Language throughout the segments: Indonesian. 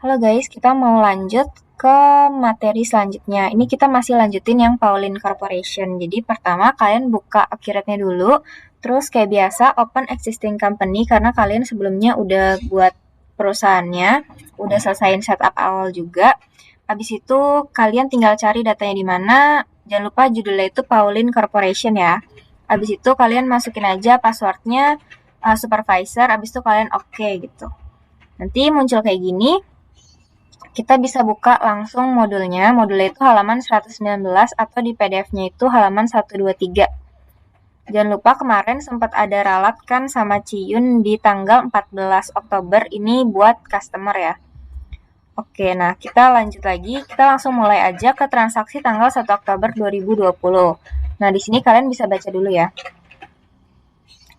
Halo guys, kita mau lanjut ke materi selanjutnya. Ini kita masih lanjutin yang Pauline Corporation. Jadi pertama kalian buka Accurate-nya dulu, terus kayak biasa open existing company karena kalian sebelumnya udah buat perusahaannya, udah selesaiin setup awal juga. Habis itu kalian tinggal cari datanya di mana. Jangan lupa judulnya itu Pauline Corporation ya. Habis itu kalian masukin aja passwordnya supervisor, habis itu kalian oke gitu. Nanti muncul kayak gini. Kita bisa buka langsung modulnya. Modulnya itu halaman 119 atau di PDF-nya itu halaman 123. Jangan lupa kemarin sempat ada ralat kan sama Ciyun di tanggal 14 Oktober ini buat customer ya. Oke, nah kita lanjut lagi. Kita langsung mulai aja ke transaksi tanggal 1 Oktober 2020. Nah, di sini kalian bisa baca dulu ya.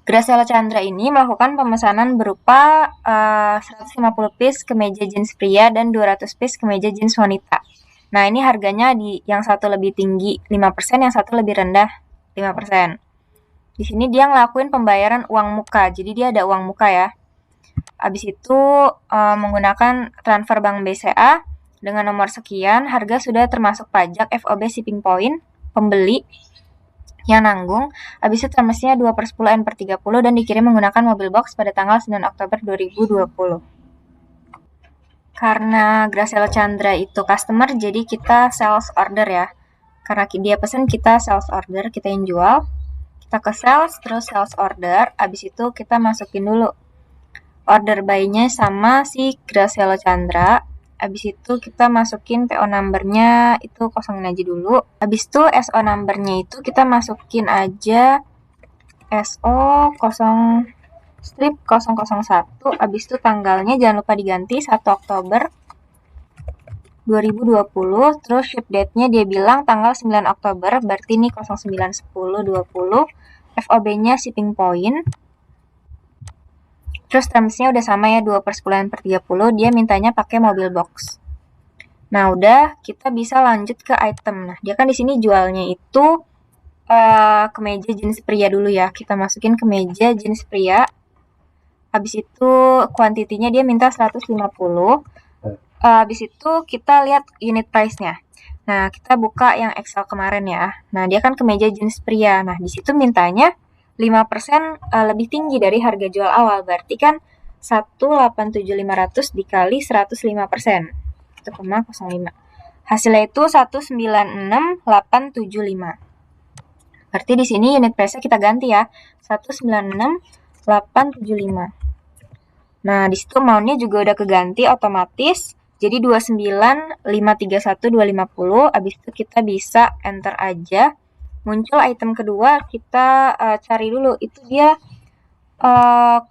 Graciela Chandra ini melakukan pemesanan berupa 150 piece kemeja jeans pria dan 200 piece kemeja jeans wanita. Nah, ini harganya di yang satu lebih tinggi 5%, yang satu lebih rendah 5%. Di sini dia ngelakuin pembayaran uang muka, jadi dia ada uang muka ya. Habis itu menggunakan transfer bank BCA dengan nomor sekian, harga sudah termasuk pajak FOB shipping point, pembeli yang nanggung. Habis itu termesnya 2/10 N/30 dan dikirim menggunakan mobil box pada tanggal 9 Oktober 2020. Karena Graciela Chandra itu customer, jadi kita sales order ya. Karena dia pesen, kita sales order, kita yang jual. Kita ke sales, terus sales order. Habis itu kita masukin dulu order buy-nya sama si Graciela Chandra. Habis itu kita masukin PO number-nya, itu kosongin aja dulu. Habis itu SO number-nya itu kita masukin aja SO 0/001. Habis itu tanggalnya jangan lupa diganti 1 Oktober 2020. Terus ship date-nya dia bilang tanggal 9 Oktober, berarti ini 09/10/20. FOB-nya shipping point. Terus termsnya udah sama ya, 2/10/30. Dia mintanya pakai mobil box. Nah, udah kita bisa lanjut ke item. Nah, dia kan di sini jualnya itu kemeja jeans pria dulu ya. Kita masukin kemeja jeans pria. Habis itu kuantitinya dia minta 150. Habis itu kita lihat unit price-nya. Nah, kita buka yang Excel kemarin ya. Nah, dia kan kemeja jeans pria. Nah, di situ mintanya 5% lebih tinggi dari harga jual awal. Berarti kan 187.500 dikali 105%. 1,05. Hasilnya itu 196.875. Berarti di sini unit price-nya kita ganti ya. 196.875. Nah, di situ amount-nya juga udah keganti otomatis. Jadi 29.531.250. Habis itu kita bisa enter aja. Muncul item kedua, kita cari dulu. Itu dia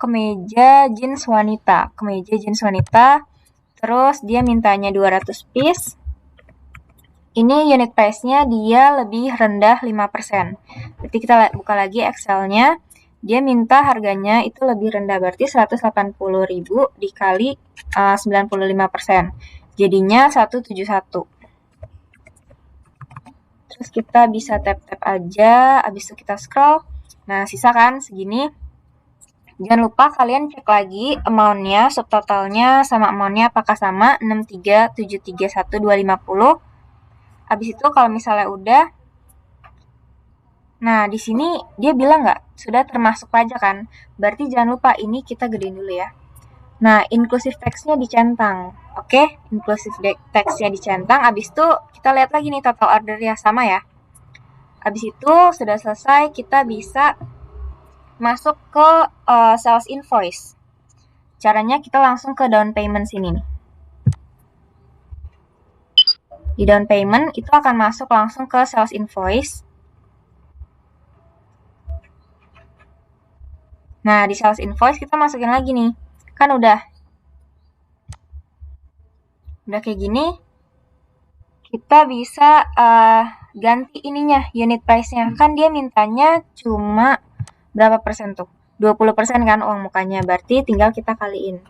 kemeja jeans wanita. Kemeja jeans wanita. Terus dia mintanya 200 piece. Ini unit price-nya dia lebih rendah 5%. Berarti kita buka lagi Excel-nya. Dia minta harganya itu lebih rendah, berarti 180.000 dikali 95%. Jadinya 171. Terus kita bisa tap-tap aja, habis itu kita scroll. Nah, sisa kan segini. Jangan lupa kalian cek lagi amount-nya, subtotalnya sama amount-nya apakah sama, 63.731.250. Habis itu kalau misalnya udah, nah di sini dia bilang nggak sudah termasuk pajak kan, berarti jangan lupa ini kita gedein dulu ya. Nah, inclusive text-nya dicentang. Oke, inclusive text-nya dicentang. Habis itu kita lihat lagi nih total order-nya sama ya. Habis itu sudah selesai, kita bisa masuk ke sales invoice. Caranya kita langsung ke down payment sini nih. Di down payment itu akan masuk langsung ke sales invoice. Nah, di sales invoice kita masukin lagi nih. Kan udah kayak gini. Kita bisa ganti ininya, unit price-nya. Kan dia mintanya cuma berapa persen tuh? 20% kan uang mukanya. Berarti tinggal kita kaliin.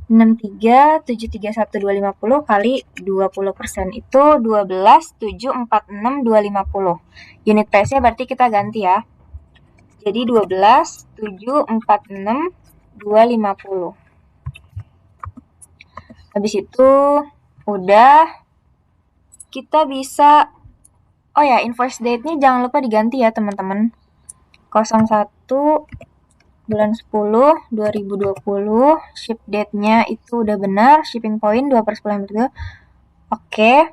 63.731.250 kali 20% itu 12.746.250. Unit price-nya berarti kita ganti ya. Jadi 12.746.250. Habis itu udah, kita bisa, oh ya, invoice date-nya jangan lupa diganti ya teman-teman. 01 bulan 10 2020, ship date-nya itu udah benar, shipping point 2/10. Oke.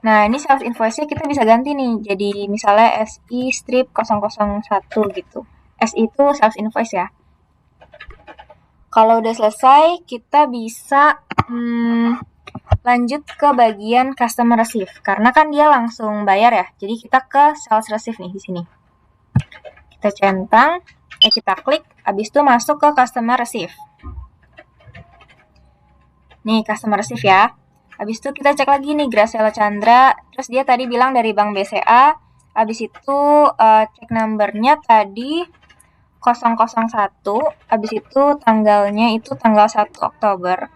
Nah, ini sales invoice-nya kita bisa ganti nih. Jadi misalnya SI strip 001 gitu. SI itu sales invoice ya. Kalau udah selesai, kita bisa lanjut ke bagian customer receive. Karena kan dia langsung bayar ya. Jadi kita ke sales receive nih di sini. Kita centang, kita klik, habis itu masuk ke customer receive. Nih, customer receive ya. Habis itu kita cek lagi nih Graciela Chandra, terus dia tadi bilang dari Bank BCA. Habis itu cek numbernya tadi 001, habis itu tanggalnya itu tanggal 1 Oktober.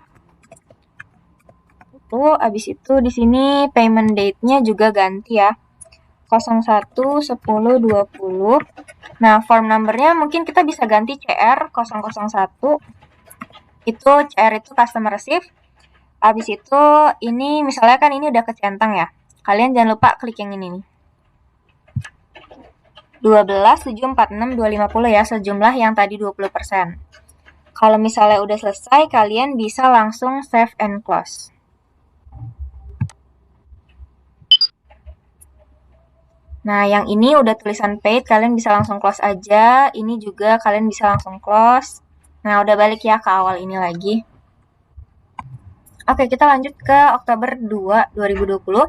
Habis itu di sini payment date-nya juga ganti ya. 01/10/20. Nah, form number-nya mungkin kita bisa ganti CR 001. Itu CR itu customer receive. Habis itu ini misalnya kan ini udah kecentang ya. Kalian jangan lupa klik yang ini nih. 12/7/46/250 ya, sejumlah yang tadi 20%. Kalau misalnya udah selesai, kalian bisa langsung save and close. Nah, yang ini udah tulisan paid, kalian bisa langsung close aja. Ini juga kalian bisa langsung close. Nah, udah balik ya ke awal ini lagi. Oke, kita lanjut ke Oktober 2, 2020.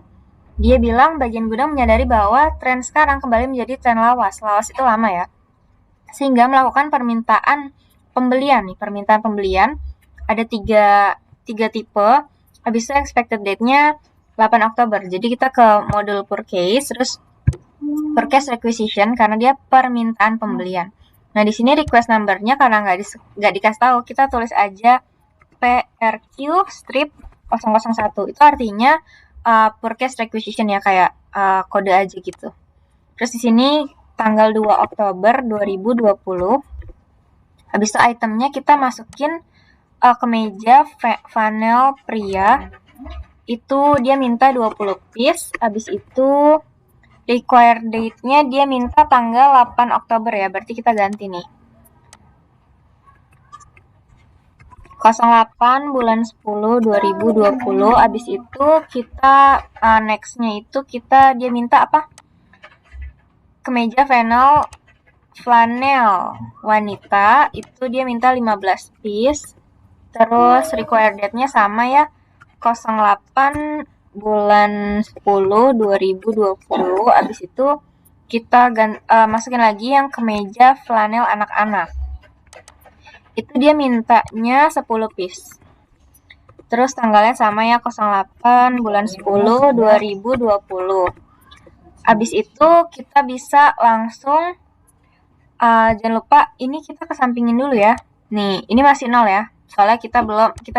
Dia bilang bagian gudang menyadari bahwa tren sekarang kembali menjadi tren lawas. Lawas itu lama ya. Sehingga melakukan permintaan pembelian nih. Permintaan pembelian ada tiga tipe. Habis itu expected date-nya 8 Oktober. Jadi kita ke modul purchase, terus purchase requisition karena dia permintaan pembelian. Nah, di sini request number-nya karena nggak dikasih tahu, kita tulis aja PRQ strip 001. Itu artinya purchase requisition ya, kayak kode aja gitu. Terus di sini tanggal 2 Oktober 2020. Habis itu itemnya kita masukin kemeja flanel pria. Itu dia minta 20 piece. Habis itu required date-nya dia minta tanggal 8 Oktober ya, berarti kita ganti nih. 08 bulan 10 2020. Habis itu kita next-nya itu dia minta apa? Kemeja flanel wanita, itu dia minta 15 piece. Terus required date-nya sama ya, 08 bulan 10 2020. Habis itu kita masukin lagi yang kemeja flanel anak-anak. Itu dia mintanya 10 piece. Terus tanggalnya sama ya, 08 bulan 10 2020. Habis itu kita bisa langsung jangan lupa ini kita kesampingin dulu ya. Nih, ini masih 0 ya. Soalnya kita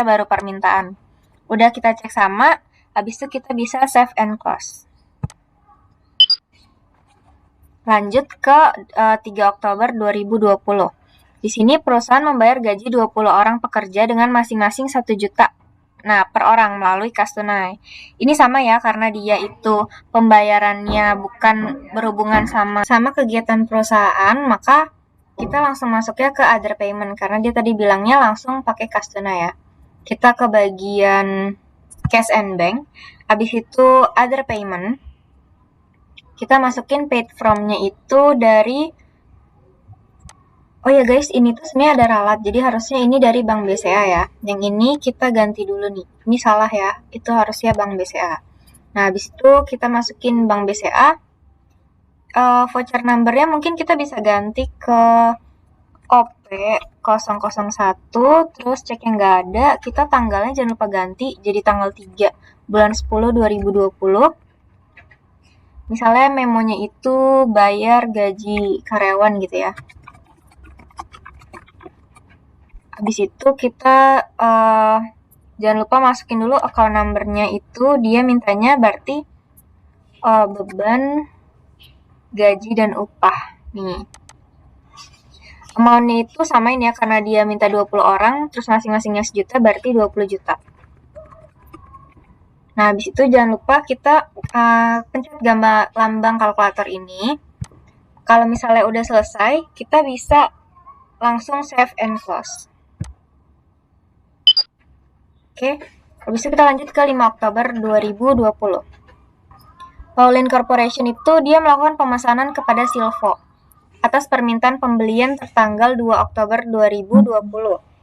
baru permintaan. Udah kita cek sama, habis itu kita bisa save and close. Lanjut ke 3 Oktober 2020. Di sini perusahaan membayar gaji 20 orang pekerja dengan masing-masing 1 juta. Nah, per orang melalui kas tunai. Ini sama ya, karena dia itu pembayarannya bukan berhubungan sama kegiatan perusahaan, maka kita langsung masuknya ke other payment, karena dia tadi bilangnya langsung pakai kas tunai ya. Kita ke bagian cash and bank, habis itu other payment, kita masukin paid from-nya itu dari, oh ya guys, ini tuh sebenarnya ada ralat, jadi harusnya ini dari Bank BCA ya. Yang ini kita ganti dulu nih, ini salah ya, itu harusnya Bank BCA. Nah, habis itu kita masukin Bank BCA, voucher number-nya mungkin kita bisa ganti ke OP 001, terus cek yang nggak ada, kita tanggalnya jangan lupa ganti, jadi tanggal 3 bulan 10 2020. Misalnya memonya itu bayar gaji karyawan gitu ya. Habis itu kita jangan lupa masukin dulu account number-nya itu, dia mintanya berarti beban gaji dan upah. Nih. Amount-nya itu samain ya, karena dia minta 20 orang, terus masing-masingnya 1 juta, berarti 20 juta. Nah, habis itu jangan lupa kita pencet gambar lambang kalkulator ini. Kalau misalnya udah selesai, kita bisa langsung save and close. Oke, habis itu kita lanjut ke 5 Oktober 2020. Pauline Corporation itu dia melakukan pemesanan kepada Silvo atas permintaan pembelian tertanggal 2 Oktober 2020.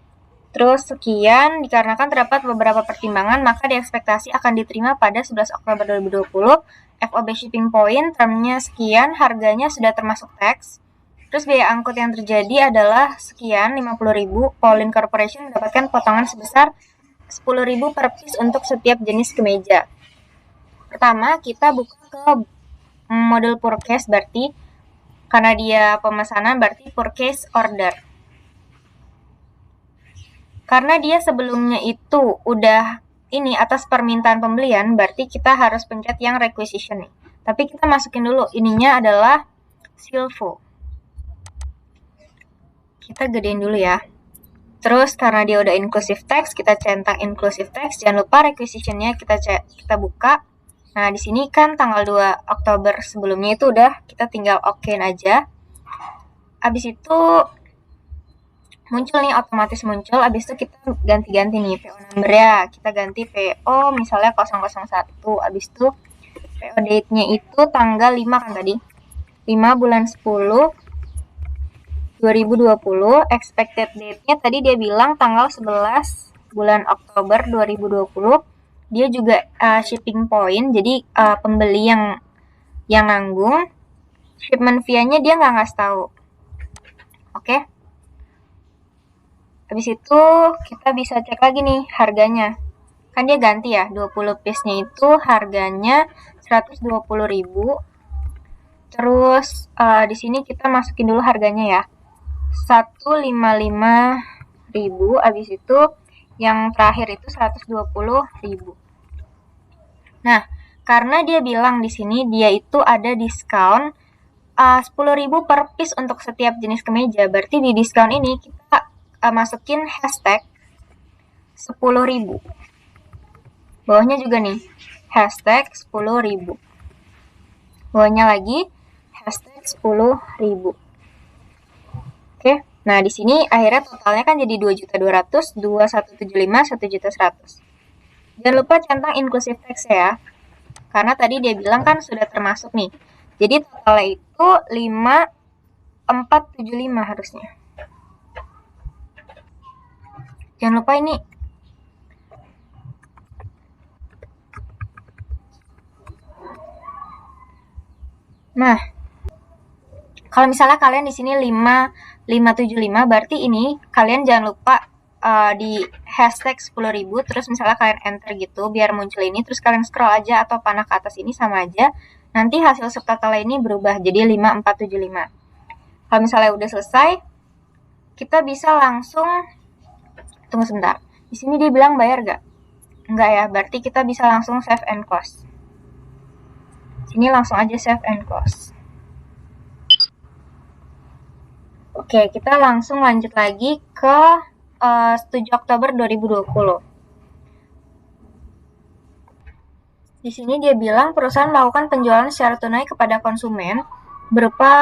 Terus sekian, dikarenakan terdapat beberapa pertimbangan, maka diekspektasi akan diterima pada 11 Oktober 2020. FOB shipping point, termnya sekian, harganya sudah termasuk tax. Terus biaya angkut yang terjadi adalah sekian, 50.000. Pauline Corporation mendapatkan potongan sebesar 10.000 per piece untuk setiap jenis kemeja. Pertama, kita buka ke model purchase, berarti karena dia pemesanan berarti purchase order. Karena dia sebelumnya itu udah ini atas permintaan pembelian, berarti kita harus pencet yang requisition nih. Tapi kita masukin dulu, ininya adalah Silvo. Kita gedein dulu ya. Terus karena dia udah inclusive text, kita centang inclusive text. Jangan lupa requisition-nya kita buka. Nah, di sini kan tanggal 2 Oktober sebelumnya itu udah, kita tinggal okein aja. Abis itu muncul nih, otomatis muncul. Abis itu kita ganti-ganti nih PO number-nya. Kita ganti PO misalnya 001. Abis itu PO date-nya itu tanggal 5 kan tadi. 5 bulan 10 2020. Expected date-nya tadi dia bilang tanggal 11 bulan Oktober 2020. Dia juga shipping point, jadi pembeli yang nanggung. Shipment fee-nya dia nggak ngasih tahu. Oke. Habis itu kita bisa cek lagi nih harganya. Kan dia ganti ya, 20 piece-nya itu harganya 120.000. Terus di sini kita masukin dulu harganya ya. 155.000. Habis itu yang terakhir itu 120.000. Nah, karena dia bilang di sini dia itu ada diskon 10.000 per piece untuk setiap jenis kemeja. Berarti di diskon ini kita masukin hashtag 10.000. Bawahnya juga nih, hashtag 10.000. Bawahnya lagi, hashtag 10.000. Oke, nah di sini akhirnya totalnya kan jadi 2.200.000, 2.175.000, 1.100.000. Jangan lupa centang inclusive text ya, karena tadi dia bilang kan sudah termasuk nih. Jadi totalnya itu 5.475 harusnya. Jangan lupa ini. Nah, kalau misalnya kalian di sini 5.575, berarti ini kalian jangan lupa di hashtag 10.000, terus misalnya kalian enter gitu biar muncul ini, terus kalian scroll aja atau panah ke atas ini sama aja. Nanti hasil subtotal ini berubah jadi 5.475. Kalau misalnya udah selesai, kita bisa langsung, tunggu sebentar. Di sini dia bilang bayar gak? Enggak ya, berarti kita bisa langsung save and close. Sini langsung aja save and close. Oke, kita langsung lanjut lagi ke 7 Oktober 2020. Di sini dia bilang perusahaan melakukan penjualan secara tunai kepada konsumen berupa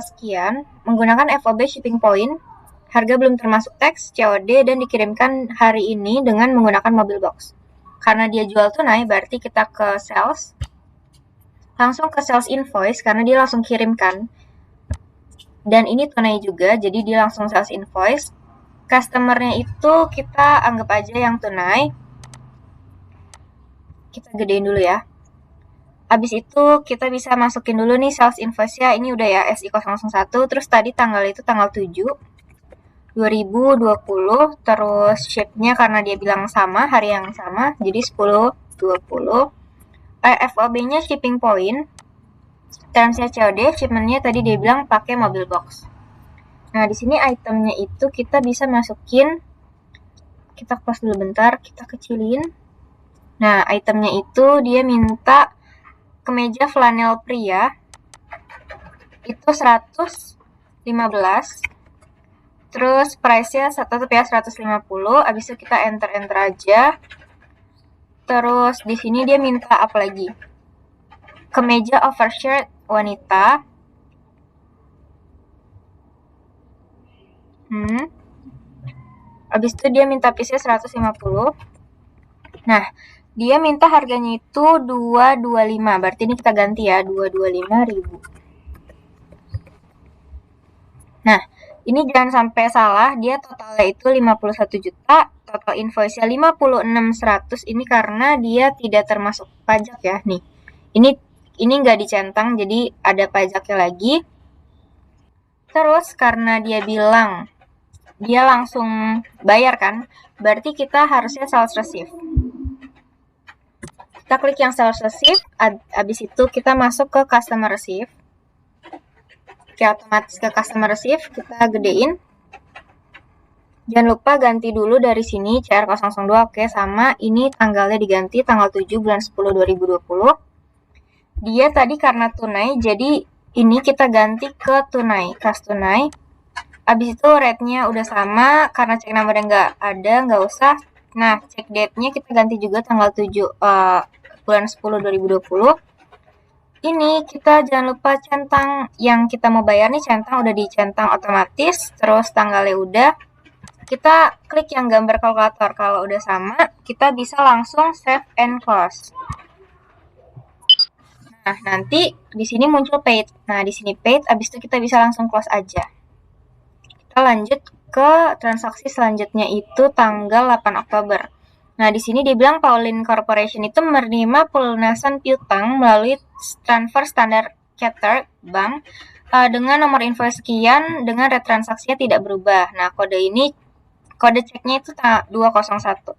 sekian menggunakan FOB shipping point, harga belum termasuk tax, COD, dan dikirimkan hari ini dengan menggunakan mobil box. Karena dia jual tunai, berarti kita ke sales, langsung ke sales invoice karena dia langsung kirimkan. Dan ini tunai juga, jadi dia langsung sales invoice. Customer-nya itu kita anggap aja yang tunai. Kita gedein dulu ya. Habis itu kita bisa masukin dulu nih sales invoice-nya. Ini udah ya SI001. Terus tadi tanggal itu tanggal 7 2020. Terus ship-nya karena dia bilang sama, hari yang sama, jadi 10.20. FOB-nya shipping point. Termsnya COD, shipment-nya tadi dia bilang pakai mobil box. Nah, di sini itemnya itu kita bisa masukin, kita close dulu bentar, kita kecilin. Nah, itemnya itu dia minta kemeja flanel pria, itu 115. Terus price-nya tetap ya 150, abis itu kita enter aja. Terus di sini dia minta apa lagi? Kemeja overshirt wanita. Habis itu dia minta piece 150. Nah, dia minta harganya itu 225. Berarti ini kita ganti ya, 225.000. Nah, ini jangan sampai salah, dia totalnya itu 51 juta, total invoice-nya 56.100. Ini karena dia tidak termasuk pajak ya, nih. Ini nggak dicentang, jadi ada pajaknya lagi. Terus karena dia bilang dia langsung bayar kan, berarti kita harusnya sales receive. Kita klik yang sales receive, abis itu kita masuk ke customer receive. Oke, otomatis ke customer receive, kita gedein. Jangan lupa ganti dulu dari sini CR002, oke, sama ini tanggalnya diganti tanggal 7 bulan 10 2020. Dia tadi karena tunai, jadi ini kita ganti ke tunai, kas tunai. Abis itu rate-nya udah sama, karena cek number nggak ada, nggak usah. Nah, cek date-nya kita ganti juga tanggal 7 bulan 10 2020. Ini kita jangan lupa centang yang kita mau bayar nih, centang udah dicentang otomatis, terus tanggalnya udah. Kita klik yang gambar kalkulator, kalau udah sama, kita bisa langsung save and close. Nah, nanti di sini muncul paid. Nah, di sini paid, abis itu kita bisa langsung close aja. Kita lanjut ke transaksi selanjutnya itu tanggal 8 Oktober. Nah, di sini dibilang Pauline Corporation itu menerima pelunasan piutang melalui transfer standar Chartered Bank dengan nomor invoice sekian dengan rate transaksinya tidak berubah. Nah, kode ceknya itu 201.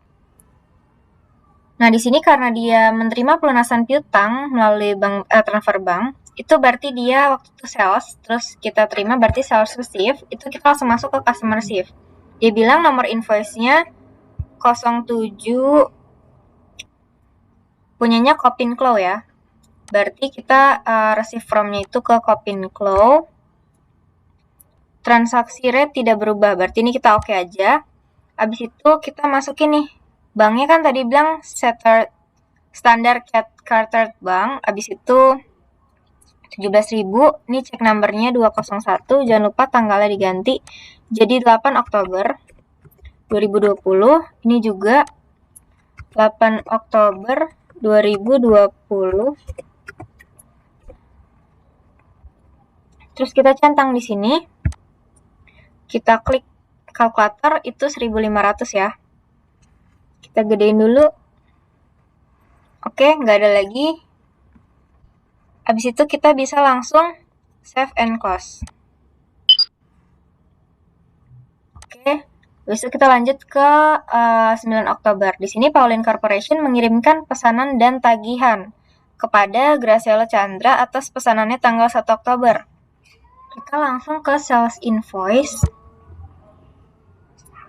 Nah, di sini karena dia menerima pelunasan piutang melalui transfer bank, itu berarti dia waktu itu sales, terus kita terima berarti sales receive, itu kita langsung masuk ke customer receive. Dia bilang nomor invoice-nya 07 punyanya Kopinflow ya. Berarti kita receive from-nya itu ke Kopinflow. Transaksi rate tidak berubah, berarti ini kita oke aja. Habis itu kita masukin nih. Banknya kan tadi bilang standar Chartered Bank, habis itu 17.000, ini cek numbernya 201, jangan lupa tanggalnya diganti jadi 8 Oktober 2020, ini juga 8 Oktober 2020. Terus kita centang di sini, kita klik kalkulator itu 1.500 ya. Kita gedein dulu. Oke, nggak ada lagi. Habis itu kita bisa langsung save and close. Oke, habis itu kita lanjut ke 9 Oktober. Di sini Pauline Corporation mengirimkan pesanan dan tagihan kepada Graciela Chandra atas pesanannya tanggal 1 Oktober. Kita langsung ke sales invoice.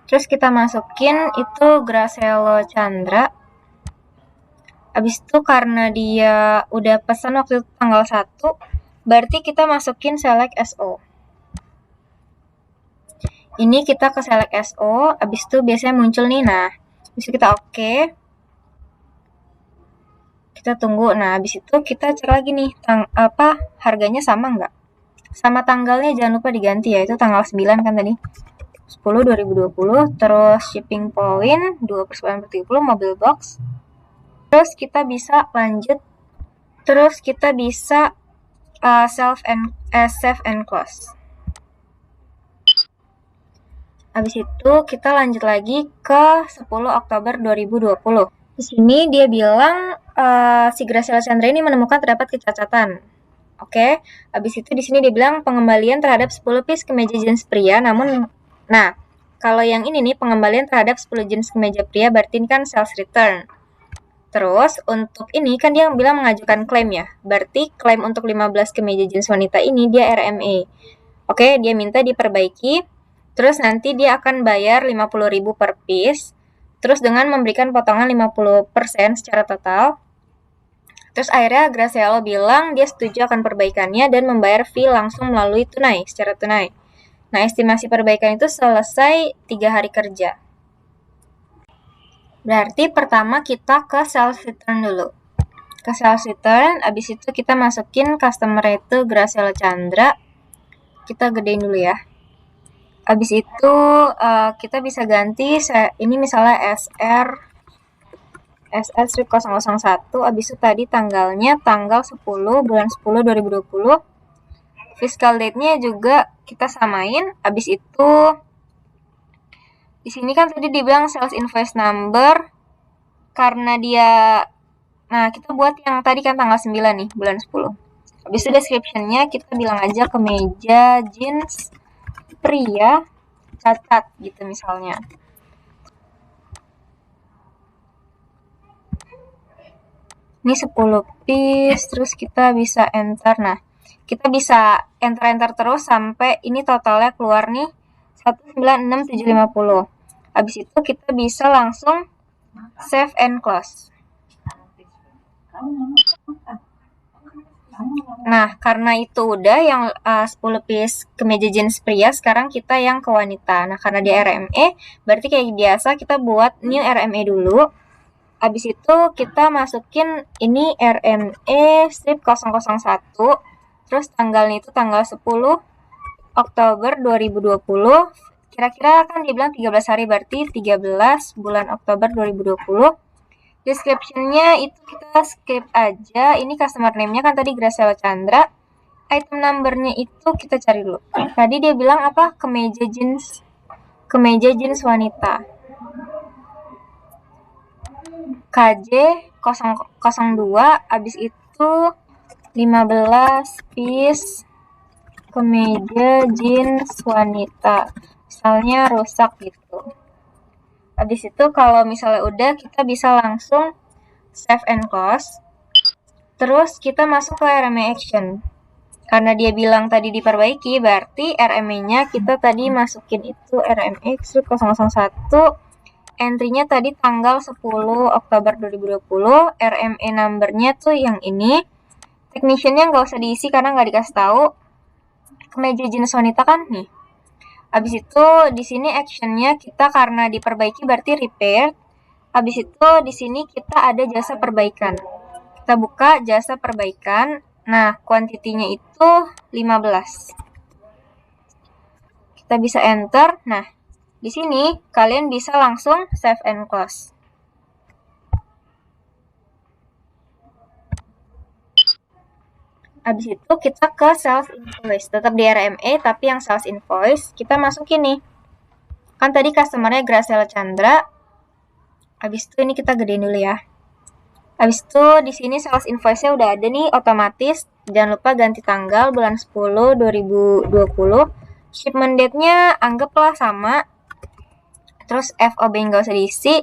Terus kita masukin itu Graciela Chandra. Habis itu karena dia udah pesan waktu itu tanggal 1, berarti kita masukin select SO. Ini kita ke select SO, habis itu biasanya muncul nih, nah, habis itu kita oke. Kita tunggu, nah habis itu kita cek lagi nih, harganya sama nggak? Sama tanggalnya jangan lupa diganti ya, itu tanggal 9 kan tadi. 10 2020, terus shipping point 20/30, mobil box. Terus kita bisa lanjut, terus kita bisa save and close. Habis itu kita lanjut lagi ke 10 Oktober 2020. Di sini dia bilang si Graciela Chandra ini menemukan terdapat kecacatan. Oke, habis itu di sini dia bilang pengembalian terhadap 10 piece kemeja jeans pria, nah, kalau yang ini nih pengembalian terhadap 10 jeans kemeja pria berarti ini kan sales return. Terus untuk ini kan dia bilang mengajukan klaim ya. Berarti klaim untuk 15 kemeja jeans wanita ini dia RMA. Oke, dia minta diperbaiki. Terus nanti dia akan bayar 50.000 per piece. Terus dengan memberikan potongan 50% secara total. Terus akhirnya Graciela bilang dia setuju akan perbaikannya dan membayar fee langsung melalui tunai, secara tunai. Nah, estimasi perbaikan itu selesai 3 hari kerja. Berarti pertama kita ke sales return dulu. Ke sales return, abis itu kita masukin customer itu Graciela Chandra. Kita gedein dulu ya. Abis itu kita bisa ganti, ini misalnya SR strip 001, abis itu tadi tanggalnya tanggal 10 bulan 10 2020. Fiscal date-nya juga kita samain. Abis itu di sini kan tadi dibilang sales invoice number, karena dia, nah kita buat yang tadi kan tanggal 9 nih, bulan 10. Habis itu description-nya kita bilang aja kemeja jeans pria catat gitu misalnya. Ini 10 piece, terus kita bisa enter. Nah, kita bisa enter terus sampai ini totalnya keluar nih 196.750. Habis itu kita bisa langsung save and close. Nah, karena itu udah yang 10 piece kemeja jeans pria, sekarang kita yang ke wanita. Nah, karena dia RME, berarti kayak biasa kita buat new RME dulu. Habis itu kita masukin ini RME strip 001, terus tanggalnya itu tanggal 10 Oktober 2020. Kira-kira kan dibilang 13 hari, berarti 13 bulan Oktober 2020. Description-nya itu kita skip aja. Ini customer name-nya kan tadi Graciela Chandra. Item number-nya itu kita cari dulu. Tadi dia bilang apa? Kemeja jeans wanita. KJ 002, abis itu 15 piece kemeja jeans wanita. Misalnya rusak gitu. Habis itu kalau misalnya udah, kita bisa langsung save and close. Terus kita masuk ke RME action. Karena dia bilang tadi diperbaiki, berarti RME-nya kita tadi masukin itu RME 001. Entry-nya tadi tanggal 10 Oktober 2020. RME number-nya tuh yang ini. Technician-nya nggak usah diisi karena nggak dikasih tahu. Kemeja jenis wanita kan nih. Habis itu di sini action-nya kita karena diperbaiki berarti repair. Habis itu di sini kita ada jasa perbaikan. Kita buka jasa perbaikan. Nah, kuantitinya itu 15. Kita bisa enter. Nah, di sini kalian bisa langsung save and close. Habis itu kita ke sales invoice. Tetap di RME, tapi yang sales invoice kita masukin nih. Kan tadi customer-nya Graciela Chandra. Habis itu ini kita gedein dulu ya. Habis itu di sini sales invoice-nya udah ada nih otomatis. Jangan lupa ganti tanggal bulan 10 2020. Shipment date-nya anggaplah sama. Terus FOB nggak usah diisi.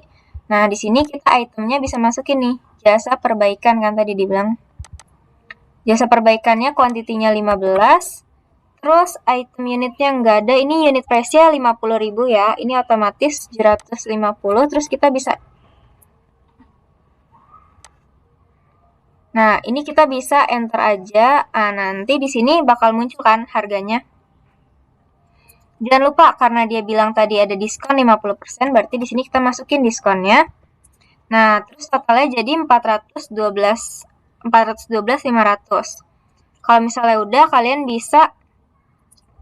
Nah, di sini kita itemnya bisa masukin nih. Jasa perbaikan kan tadi dibilang. Jasa perbaikannya kuantitinya 15. Terus item unitnya nggak ada. Ini unit price-nya 50.000 ya. Ini otomatis 750. Terus kita bisa. Nah, ini kita bisa enter aja. Nanti di sini bakal muncul kan harganya. Jangan lupa karena dia bilang tadi ada diskon 50%, berarti di sini kita masukin diskonnya. Nah, terus totalnya jadi 412.500. Kalau misalnya udah, kalian bisa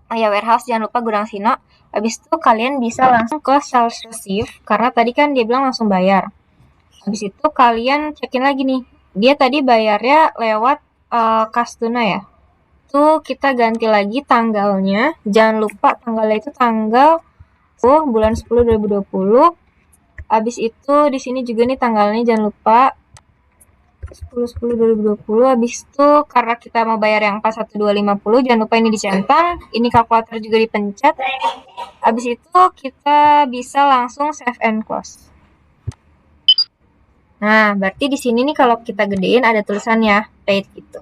ya warehouse, jangan lupa gudang Sino. Habis itu kalian bisa langsung ke sales receive karena tadi kan dia bilang langsung bayar. Habis itu kalian cekin lagi nih. Dia tadi bayarnya lewat kas tunai ya. Tuh kita ganti lagi tanggalnya. Jangan lupa tanggalnya itu tanggal bulan 10 2020. Habis itu di sini juga nih tanggalnya jangan lupa 10/10/2020. Habis itu karena kita mau bayar yang 41250, jangan lupa ini dicentang, ini kalkulator juga dipencet. Habis itu kita bisa langsung save and close. Nah, berarti di sini nih kalau kita gedein ada tulisannya paid gitu.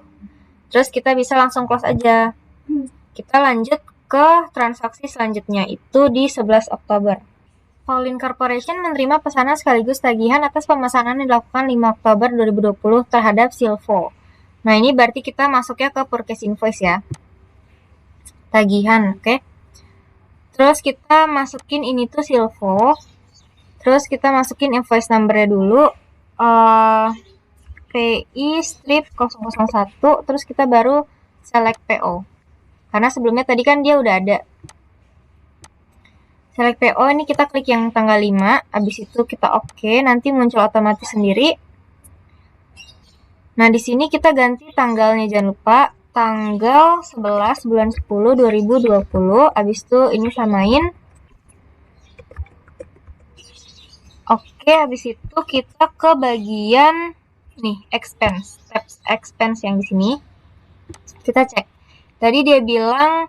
Terus kita bisa langsung close aja. Kita lanjut ke transaksi selanjutnya itu di 11 Oktober. Pauline Corporation menerima pesanan sekaligus tagihan atas pemesanan yang dilakukan 5 Oktober 2020 terhadap Silvo. Nah, ini berarti kita masuknya ke purchase invoice ya. Tagihan, oke. Terus kita masukin ini tuh Silvo. Terus kita masukin invoice number-nya dulu. PI strip 001, terus kita baru select PO. Karena sebelumnya tadi kan dia udah ada. Select PO, ini kita klik yang tanggal 5, habis itu kita oke, nanti muncul otomatis sendiri. Nah, di sini kita ganti tanggalnya, jangan lupa tanggal 11 bulan 10 2020, habis itu ini samain. Oke, habis itu kita ke bagian nih, expense, tabs expense yang di sini. Kita cek. Tadi dia bilang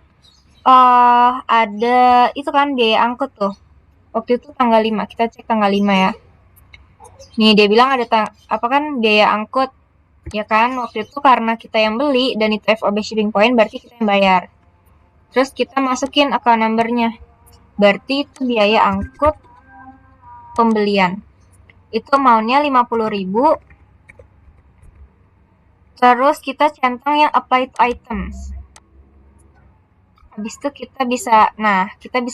ada itu kan biaya angkut tuh. Waktu itu tanggal 5, kita cek tanggal 5 ya. Nih, dia bilang ada apa kan biaya angkut. Ya kan, waktu itu karena kita yang beli dan itu FOB shipping point, berarti kita yang bayar. Terus kita masukin account number-nya. Berarti itu biaya angkut pembelian. Itu maunya 50.000. Terus kita centang yang apply to items. Habis itu kita bisa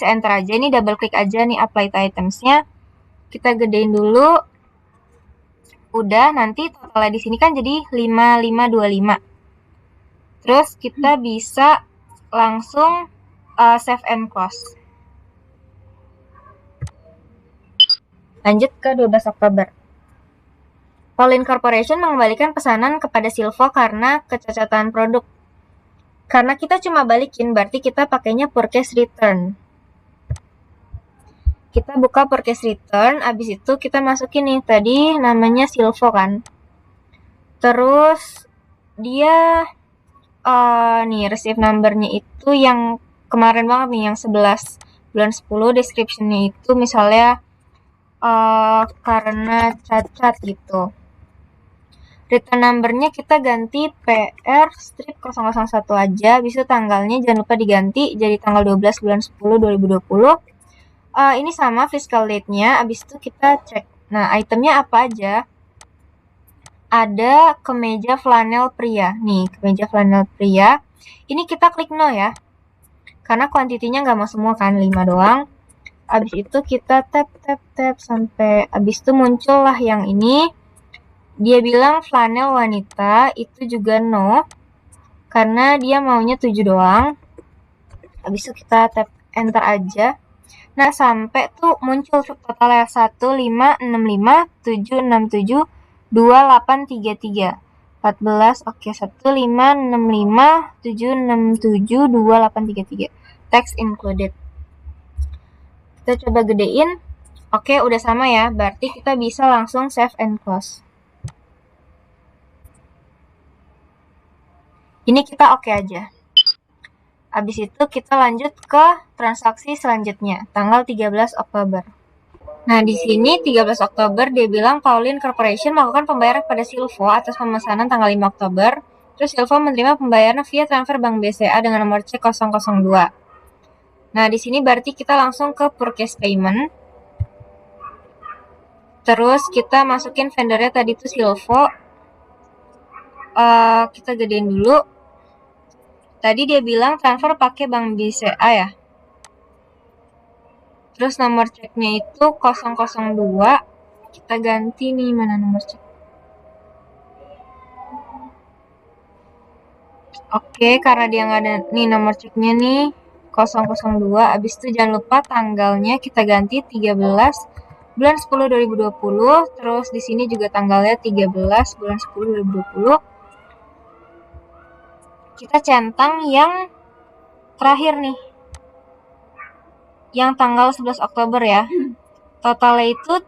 enter aja, ini double klik aja nih apply to items-nya. Kita gedein dulu. Udah, nanti totalnya di sini kan jadi 5525. Terus kita bisa langsung save and close. Lanjut ke 12 Oktober. Pauline Corporation mengembalikan pesanan kepada Silvo karena kecacatan produk. Karena kita cuma balikin, berarti kita pakainya purchase return. Kita buka purchase return, abis itu kita masukin nih, tadi namanya Silvo kan. Terus dia nih receive number-nya itu yang kemarin banget nih, yang 11 bulan 10, description-nya itu misalnya karena cacat gitu. Return number-nya kita ganti PR strip 001 aja, habis itu tanggalnya jangan lupa diganti jadi tanggal 12 bulan 10 2020. Ini sama fiscal date-nya, habis itu kita cek. Nah, itemnya apa aja? Ada kemeja flanel pria. Nih, kemeja flanel pria. Ini kita klik no ya. Karena kuantitinya nggak mau semua kan, 5 doang. Habis itu kita tap sampai habis itu muncullah yang ini. Dia bilang flanel wanita, itu juga no. Karena dia maunya 7 doang. Habis itu kita tap enter aja. Nah, sampai tuh muncul totalnya 1565-767-2833. 14, oke, 1565-767-2833. Text included. Kita coba gedein. Oke, udah sama ya. Berarti kita bisa langsung save and close. Ini kita oke aja. Habis itu kita lanjut ke transaksi selanjutnya, tanggal 13 Oktober. Nah, di sini 13 Oktober dia bilang Pauline Corporation melakukan pembayaran kepada Silvo atas pemesanan tanggal 5 Oktober. Terus Silvo menerima pembayaran via transfer Bank BCA dengan nomor cek 002. Nah, di sini berarti kita langsung ke purchase payment. Terus kita masukin vendornya tadi itu Silvo. Kita gedein dulu. Tadi dia bilang transfer pakai Bank BCA ya. Terus nomor ceknya itu 002. Kita ganti nih, mana nomor cek. Oke, karena dia nggak ada nih nomor ceknya nih 002. Abis itu jangan lupa tanggalnya kita ganti 13 bulan 10 2020. Terus di sini juga tanggalnya 13 bulan 10 2020. Kita centang yang terakhir nih. Yang tanggal 11 Oktober ya. Totalnya itu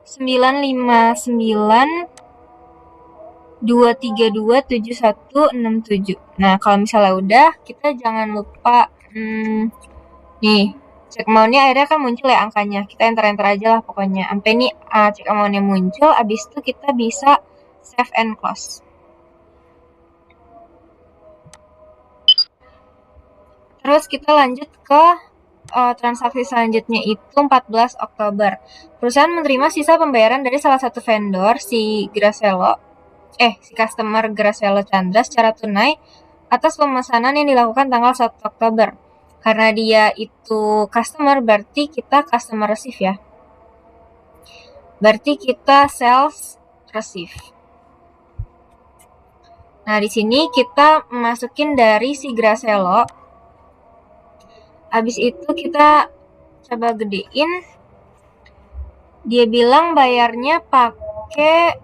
3.959.232.7167. Nah, kalau misalnya udah, kita jangan lupa nih, cek amount-nya akhirnya kan muncul ya angkanya. Kita enter aja lah pokoknya. Sampai nih cek amount-nya muncul, abis itu kita bisa save and close. Terus kita lanjut ke transaksi selanjutnya itu 14 Oktober. Perusahaan menerima sisa pembayaran dari salah satu vendor, si customer Gracielo Chandra secara tunai atas pemesanan yang dilakukan tanggal 1 Oktober. Karena dia itu customer, berarti kita customer receive ya. Berarti kita sales receive. Nah, di sini kita masukin dari si Gracelo. Habis itu kita coba gedein. Dia bilang bayarnya pakai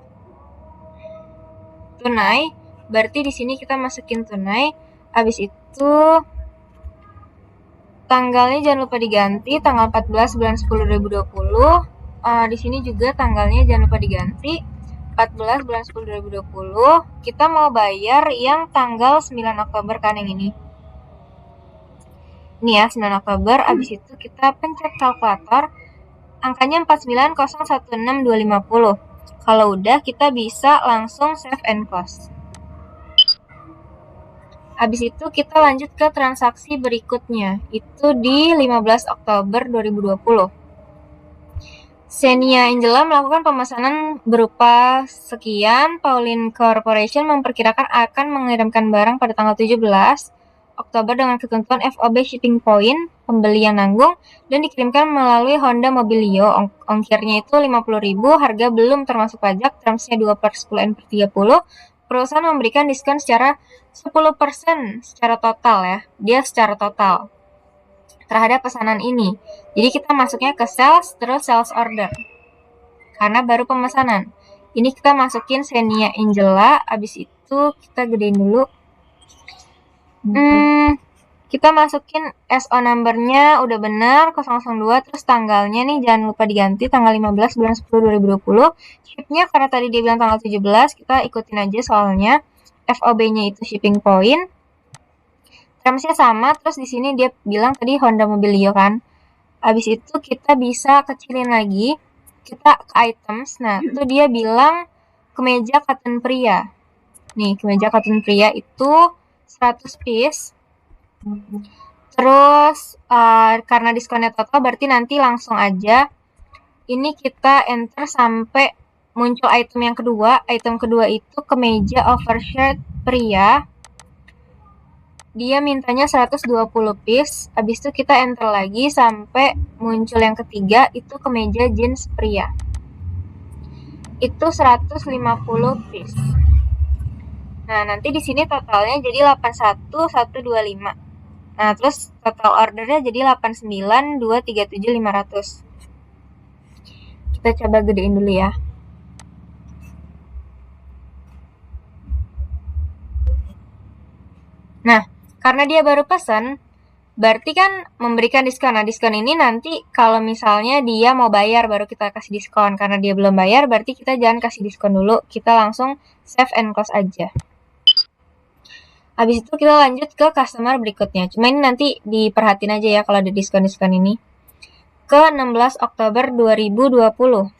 tunai. Berarti di sini kita masukin tunai. Habis itu tanggalnya jangan lupa diganti, tanggal 14 bulan 10 2020. Di sini juga tanggalnya jangan lupa diganti, 14 bulan 10 2020. Kita mau bayar yang tanggal 9 Oktober kan yang ini. Ini ya, 9 Oktober. Habis itu kita pencet kalkulator. Angkanya 49016250. Kalau udah, kita bisa langsung save and close. Habis itu kita lanjut ke transaksi berikutnya. Itu di 15 Oktober 2020. Xenia Angela melakukan pemesanan berupa sekian. Pauline Corporation memperkirakan akan mengirimkan barang pada tanggal 17 Oktober dengan ketentuan FOB shipping point, pembeli yang nanggung, dan dikirimkan melalui Honda Mobilio. Ongkirnya itu 50.000, harga belum termasuk pajak, termsnya 2/10N/30. Perusahaan memberikan diskon secara 10% secara total ya. Dia secara total terhadap pesanan ini. Jadi kita masuknya ke sales, terus sales order. Karena baru pemesanan. Ini kita masukin Xenia Angela, abis itu kita gedein dulu. Kita masukin SO number-nya udah bener, 002, terus tanggalnya nih jangan lupa diganti, tanggal 15 bulan 10 2020. Ship-nya karena tadi dia bilang tanggal 17, kita ikutin aja soalnya. FOB-nya itu shipping point. Termsnya sama, terus di sini dia bilang tadi Honda Mobilio kan. Habis itu kita bisa kecilin lagi, kita ke items. Nah, itu dia bilang kemeja cotton pria. Nih, kemeja cotton pria itu 100 piece. Terus karena diskonnya total berarti nanti langsung aja ini kita enter sampai muncul item yang kedua. Item kedua itu kemeja oversight pria. Dia mintanya 120 piece. Habis itu kita enter lagi sampai muncul yang ketiga itu kemeja jeans pria. Itu 150 piece. Nah, nanti di sini totalnya jadi 81.125. Nah, terus total ordernya jadi 89.237.500. Kita coba gedein dulu ya. Nah, karena dia baru pesan, berarti kan memberikan diskon. Nah, diskon ini nanti kalau misalnya dia mau bayar baru kita kasih diskon. Karena dia belum bayar, berarti kita jangan kasih diskon dulu. Kita langsung save and close aja. Habis itu kita lanjut ke customer berikutnya. Cuma ini nanti diperhatiin aja ya kalau ada diskon-diskon ini. Ke 16 Oktober 2020.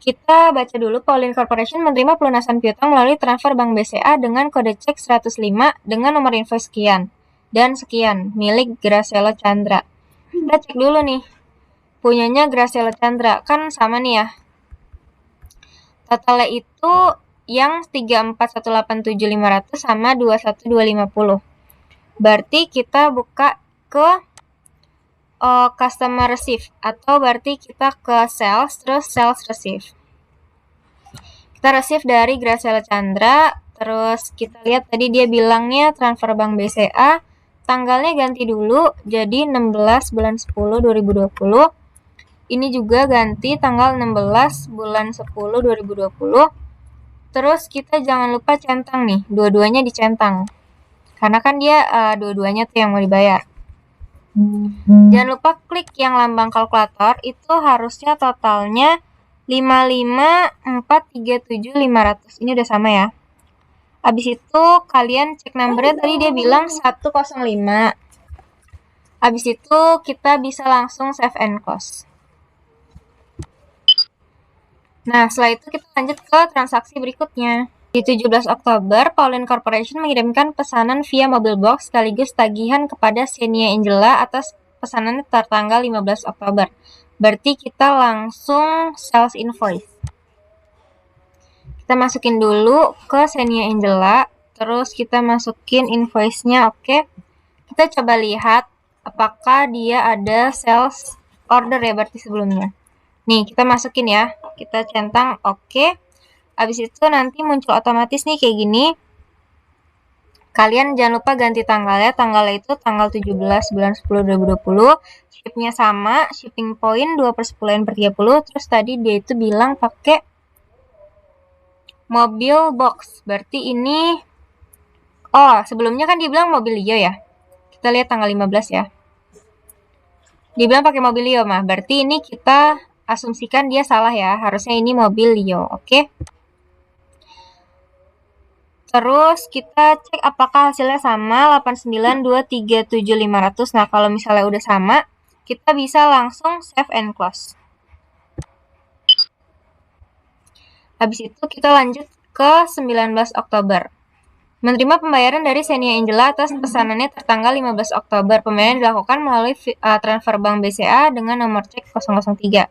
Kita baca dulu, Pauline Corporation menerima pelunasan piutang melalui transfer Bank BCA dengan kode cek 105 dengan nomor invoice sekian dan sekian, milik Gracelo Chandra. Kita cek dulu nih, punyanya Gracelo Chandra, kan sama nih ya. Totalnya itu yang 34.187.500 sama 21.250. Berarti kita buka ke customer receive, atau berarti kita ke sales, terus sales receive. Kita receive dari Gracelo Chandra, terus kita lihat tadi dia bilangnya transfer Bank BCA, tanggalnya ganti dulu jadi 16 bulan 10 2020. Ini juga ganti tanggal 16 bulan 10 2020. Terus kita jangan lupa centang nih, dua-duanya dicentang. Karena kan dia dua-duanya tuh yang mau dibayar. Jangan lupa klik yang lambang kalkulator, itu harusnya totalnya 55.437.500. Ini udah sama ya. Habis itu kalian cek numbernya, tadi dia bilang 105. Habis itu kita bisa langsung save and close. Nah, setelah itu kita lanjut ke transaksi berikutnya. Di 17 Oktober, Pauline Corporation mengirimkan pesanan via mobil box sekaligus tagihan kepada Xenia Angela atas pesanannya tertanggal 15 Oktober. Berarti kita langsung sales invoice. Kita masukin dulu ke Xenia Angela, terus kita masukin invoice-nya, oke. Kita coba lihat apakah dia ada sales order ya berarti sebelumnya. Nih, kita masukin ya. Kita centang oke. Habis itu nanti muncul otomatis nih kayak gini. Kalian jangan lupa ganti tanggalnya. Tanggalnya itu tanggal 17 bulan 10 2020. Ship-nya sama, shipping point 2/10N/30. Terus tadi dia itu bilang pakai mobil box. Berarti ini sebelumnya kan dia bilang mobilio ya. Kita lihat tanggal 15 ya. Dia bilang pakai mobilio mah. Berarti ini kita asumsikan dia salah ya. Harusnya ini mobilio, oke? Terus kita cek apakah hasilnya sama 89237500. Nah, kalau misalnya udah sama, kita bisa langsung save and close. Habis itu kita lanjut ke 19 Oktober. Menerima pembayaran dari Xenia Angela atas pesanannya tertanggal 15 Oktober. Pembayaran dilakukan melalui transfer bank BCA dengan nomor cek 003.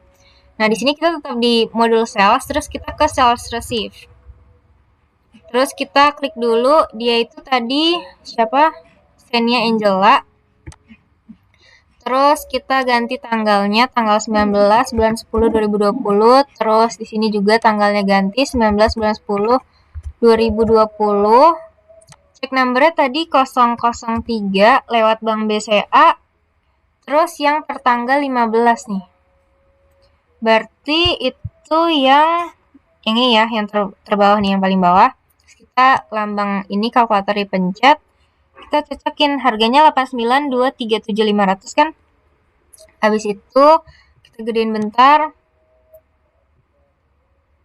Nah, di sini kita tetap di modul sales, terus kita ke sales receive. Terus kita klik dulu, dia itu tadi siapa? Xenia Angela. Terus kita ganti tanggalnya, tanggal 19 bulan 10 2020. Terus di sini juga tanggalnya ganti 19 bulan 10 2020. Cek numbernya tadi 003 lewat bank BCA. Terus yang tertanggal 15 nih. Berarti itu yang ini ya, yang terbawah nih, yang paling bawah. Kita lambang ini kalkulator dipencet, kita cocokin harganya 89237500 kan. Habis itu kita gedein bentar.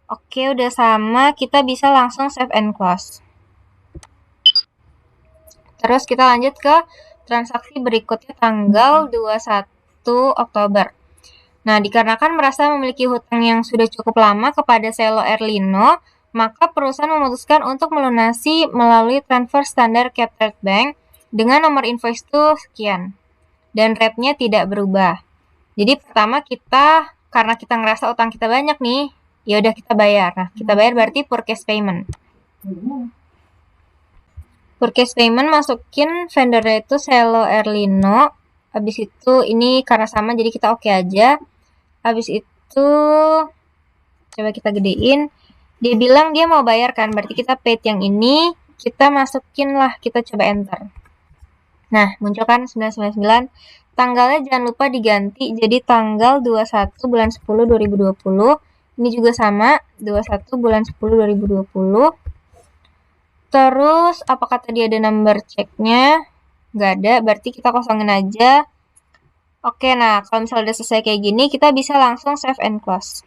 Oke, udah sama, kita bisa langsung save and close. Terus kita lanjut ke transaksi berikutnya tanggal 21 Oktober. Nah, dikarenakan merasa memiliki hutang yang sudah cukup lama kepada Selo Erlino, maka perusahaan memutuskan untuk melunasi melalui transfer standar Captrade Bank dengan nomor invoice itu sekian. Dan rate-nya tidak berubah. Jadi pertama kita, karena kita ngerasa utang kita banyak nih, ya udah kita bayar. Nah, kita bayar berarti purchase payment. Purchase payment masukin vendornya itu Selo Erlino. Habis itu ini karena sama jadi kita oke aja. Habis itu coba kita gedein. Dia bilang dia mau bayar kan, berarti kita paid yang ini, kita masukin lah, kita coba enter. Nah, muncul kan 999. Tanggalnya jangan lupa diganti jadi tanggal 21 bulan 10 2020. Ini juga sama, 21 bulan 10 2020. Terus apakah tadi ada number checknya? Nggak ada, berarti kita kosongin aja. Oke, nah kalau misalnya udah selesai kayak gini, kita bisa langsung save and close.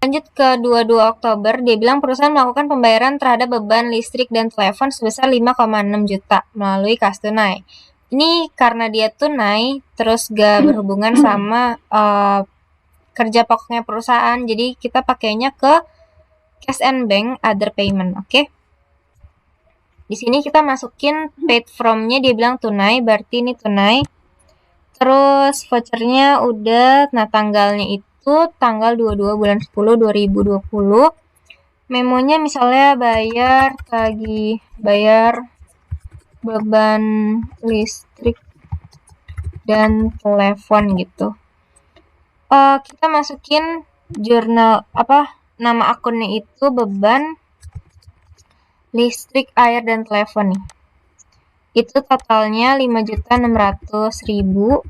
Lanjut ke 22 Oktober, dia bilang perusahaan melakukan pembayaran terhadap beban listrik dan telepon sebesar 5,6 juta melalui kas tunai. Ini karena dia tunai, terus gak berhubungan sama kerja pokoknya perusahaan, jadi kita pakainya ke cash and bank other payment, oke? Di sini kita masukin paid from-nya, dia bilang tunai, berarti ini tunai. Terus vouchernya udah, nah tanggalnya itu tanggal 22 bulan 10 2020. Memonya misalnya bayar beban listrik dan telepon gitu. Kita masukin jurnal nama akunnya itu beban listrik, air dan telepon nih. Itu totalnya 5.600.000.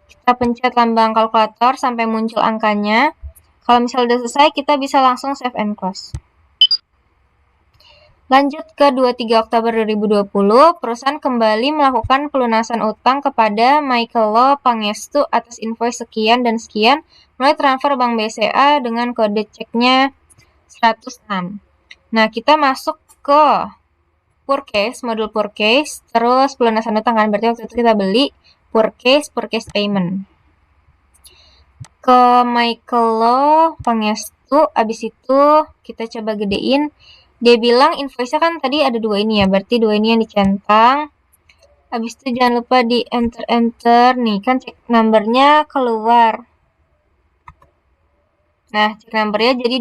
Kita pencet lambang kalkulator sampai muncul angkanya. Kalau misalnya udah selesai, kita bisa langsung save and close. Lanjut ke 23 Oktober 2020, perusahaan kembali melakukan pelunasan utang kepada Michael Lo Pangestu atas invoice sekian dan sekian melalui transfer bank BCA dengan kode ceknya 106. Nah, kita masuk ke purchase, modul purchase, terus pelunasan utang kan, berarti waktu itu kita beli purchase payment. Ke Michael Lo Pangestu, abis itu kita coba gedein. Dia bilang invoice-nya kan tadi ada 2 ini ya, berarti 2 ini yang dicentang. Abis itu jangan lupa di enter, nih kan cek numbernya keluar. Nah, cek numbernya jadi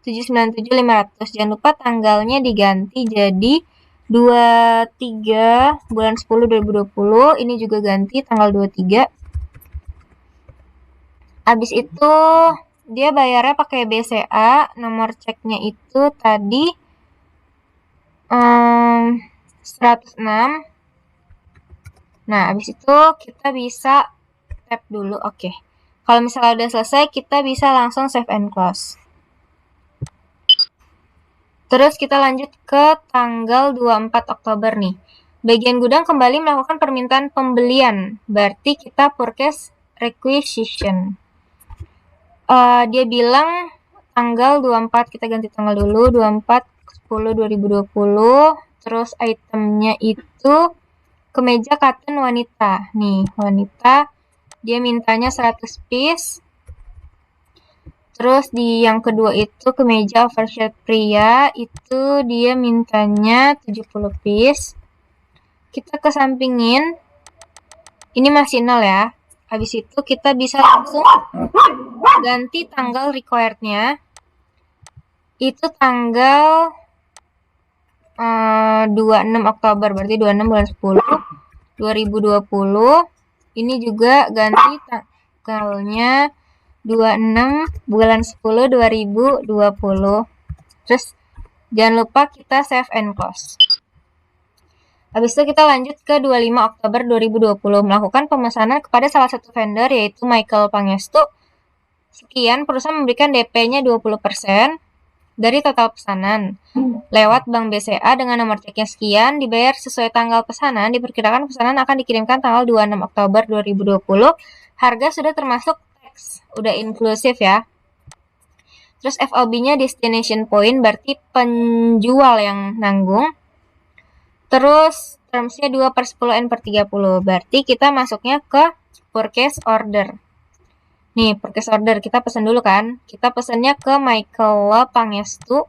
21797500. Jangan lupa tanggalnya diganti jadi 23 bulan 10 2020. Ini juga ganti tanggal 23. Habis itu dia bayarnya pakai BCA, nomor ceknya itu tadi 106. Nah, habis itu kita bisa tap dulu, oke. Kalau misalnya udah selesai, kita bisa langsung save and close. Terus kita lanjut ke tanggal 24 Oktober nih. Bagian gudang kembali melakukan permintaan pembelian, berarti kita purchase requisition. Dia bilang tanggal 24, kita ganti tanggal dulu, 24/10/2020. Terus itemnya itu kemeja cotton wanita. Nih, wanita, dia mintanya 100 piece. Terus di yang kedua itu kemeja oversize pria, itu dia mintanya 70 piece. Kita kesampingin, ini masih 0 ya. Habis itu kita bisa langsung ganti tanggal required-nya. Itu tanggal 26 Oktober, berarti 26 bulan 10 2020. Ini juga ganti tanggalnya 26 bulan 10 2020. Terus jangan lupa kita save and close. Habis itu kita lanjut ke 25 Oktober 2020, melakukan pemesanan kepada salah satu vendor yaitu Michael Pangestu. Sekian, perusahaan memberikan DP-nya 20% dari total pesanan. Lewat Bank BCA dengan nomor ceknya sekian, dibayar sesuai tanggal pesanan, diperkirakan pesanan akan dikirimkan tanggal 26 Oktober 2020. Harga sudah termasuk tax, udah inklusif ya. Terus FOB-nya destination point, berarti penjual yang nanggung. Terus terms-nya 2/10/30, berarti kita masuknya ke purchase order. Nih, purchase order, kita pesen dulu kan. Kita pesennya ke Michael Pangestu.